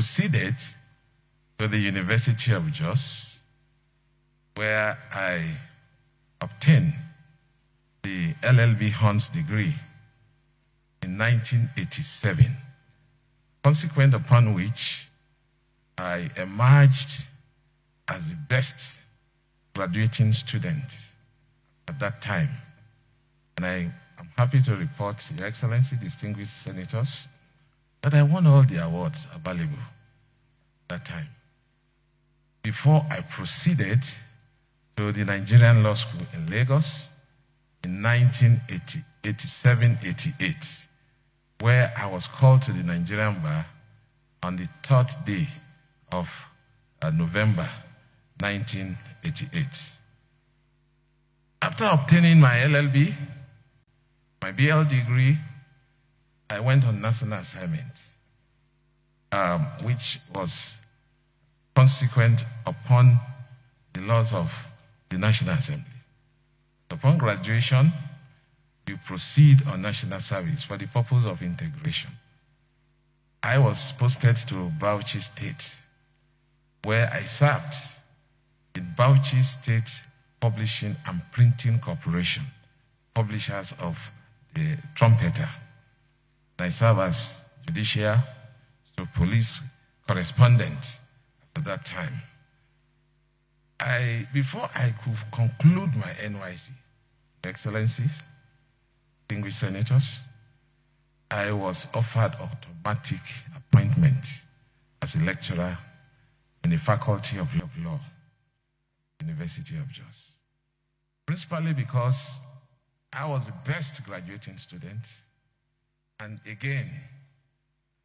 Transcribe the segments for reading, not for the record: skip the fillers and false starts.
proceeded to the University of Jos, where I obtained the LLB Honors degree in 1987, consequent upon which I emerged as the best graduating student at that time. And I am happy to report, Your Excellency, distinguished senators, that I won all the awards available at that time. Before I proceeded to the Nigerian Law School in Lagos in 1987-88, where I was called to the Nigerian bar on the 3rd day of November 1988. After obtaining my LLB, my BL degree, I went on national assignment, which was consequent upon the laws of the National Assembly. Upon graduation, you proceed on national service for the purpose of integration. I was posted to Bauchi State, where I served in Bauchi State Publishing and Printing Corporation, publishers of the Trumpeter. I served as judicial to police correspondent at that time. Before I could conclude my NYSC, Excellencies, distinguished senators, I was offered automatic appointment as a lecturer in the Faculty of Law, University of Jos. Principally because I was the best graduating student, and again,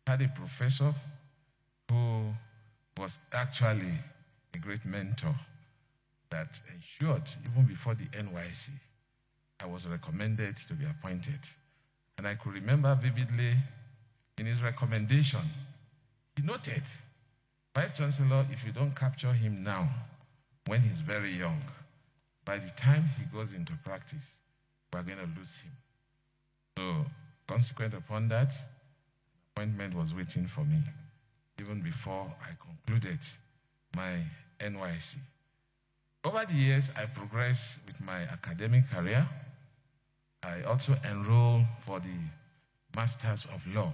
had a professor who was actually a great mentor that ensured, even before the NYSC, I was recommended to be appointed. And I could remember vividly in his recommendation, he noted, Vice Chancellor, if you don't capture him now, when he's very young, by the time he goes into practice, we're going to lose him. So, consequent upon that, an appointment was waiting for me, even before I concluded my NYSC. Over the years, I progressed with my academic career. I also enrolled for the Masters of Law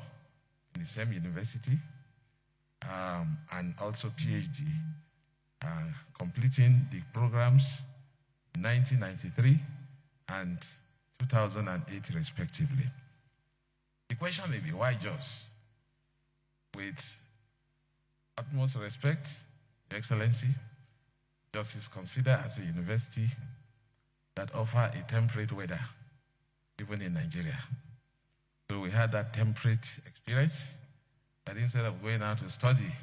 in the same university, and also PhD, completing the programs in 1993 and 2008 respectively. The question may be, why Jos? With utmost respect, Your Excellency, Jos is considered as a university that offers a temperate weather, even in Nigeria. So we had that temperate experience, that instead of going out to study,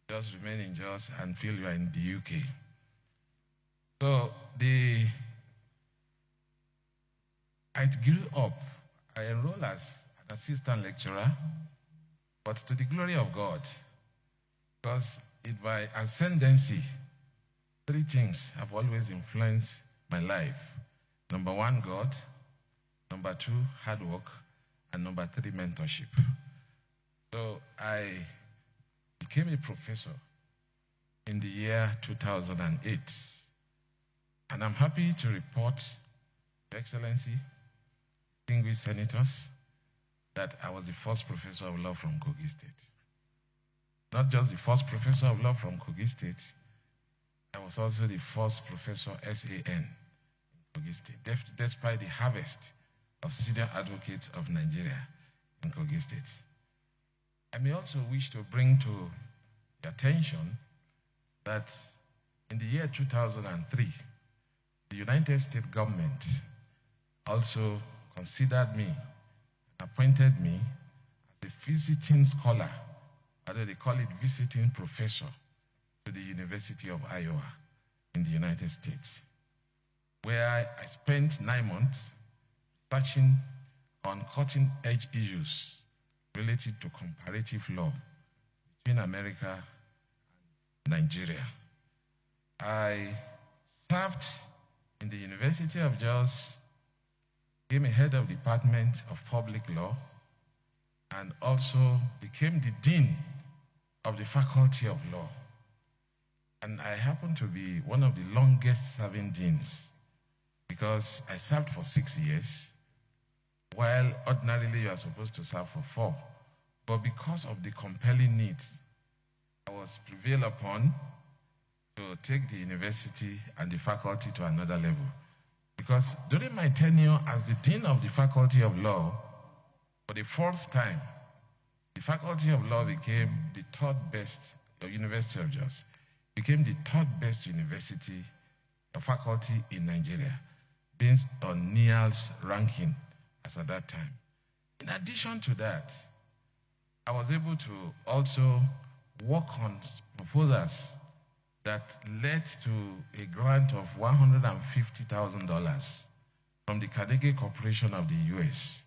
just remain in Jos and feel you are in the UK. So I grew up, I enrolled as an assistant lecturer, but to the glory of God, because in my ascendancy, 3 things have always influenced my life. Number 1, God. Number 2, hard work. And number 3, mentorship. So I became a professor in the year 2008. And I'm happy to report, Your Excellency, distinguished senators, that I was the first professor of law from Kogi State. Not just the first professor of law from Kogi State, I was also the first professor SAN in Kogi State, despite the harvest of senior advocates of Nigeria in Kogi State. I may also wish to bring to your attention that in the year 2003, the United States government also considered me and appointed me as a visiting scholar, or they call it visiting professor, to the University of Iowa in the United States, where I spent 9 months researching on cutting-edge issues related to comparative law between America and Nigeria. I served in the University of Jos, became a head of Department of Public Law, and also became the Dean of the Faculty of Law. And I happen to be one of the longest serving deans because I served for 6 years, while ordinarily you are supposed to serve for 4. But because of the compelling need, I was prevailed upon to take the university and the faculty to another level. Because during my tenure as the Dean of the Faculty of Law, for the first time, the Faculty of Law became the third best, the University of Jos, became the third best university or faculty in Nigeria, based on NIAL's ranking as at that time. In addition to that, I was able to also work on proposals that led to a grant of $150,000 from the Carnegie Corporation of the US.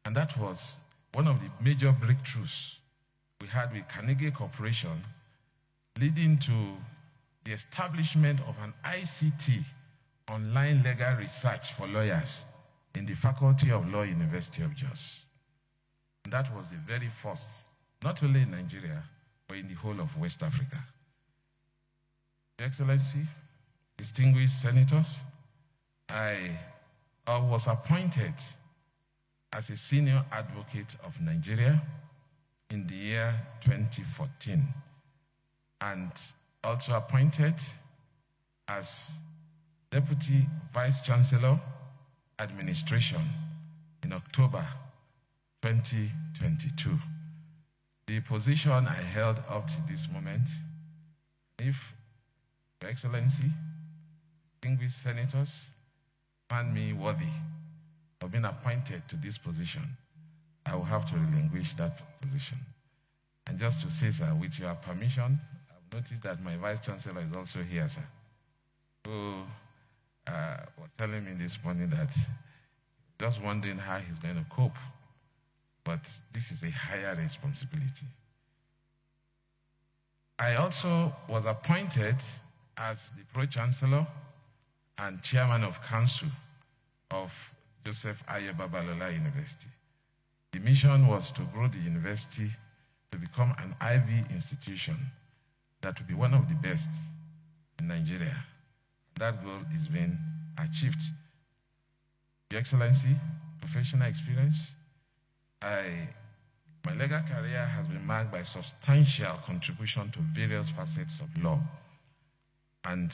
And that was one of the major breakthroughs we had with Carnegie Corporation, leading to the establishment of an ICT, online legal research for lawyers, in the Faculty of Law, University of Jos. And that was the very first, not only in Nigeria, but in the whole of West Africa. Your Excellency, distinguished senators, I was appointed as a senior advocate of Nigeria in the year 2014, and also appointed as Deputy Vice Chancellor Administration in October 2022. The position I held up to this moment, if Your Excellency, distinguished senators, find me worthy of being appointed to this position, I will have to relinquish that position. And just to say, sir, with your permission, I've noticed that my Vice Chancellor is also here, sir, who was telling me this morning that just wondering how he's going to cope. But this is a higher responsibility. I also was appointed as the Pro-Chancellor and Chairman of Council of Joseph Aye Babalola University. The mission was to grow the university to become an Ivy institution that will be one of the best in Nigeria. That goal is being achieved. Your Excellency, professional experience, my legal career has been marked by substantial contribution to various facets of law. And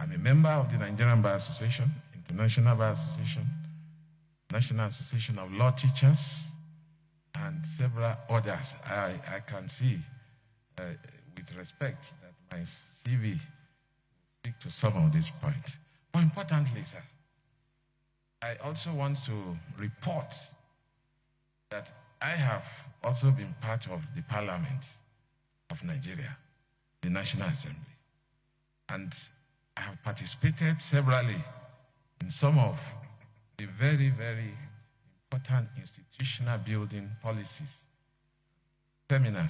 I'm a member of the Nigerian Bar Association, International Bar Association, National Association of Law Teachers, and several others. I can see with respect that my CV speak to some of these points. More importantly, sir, I also want to report that I have also been part of the Parliament of Nigeria, the National Assembly. And I have participated severally in some of the very, very important institutional building policies, seminars,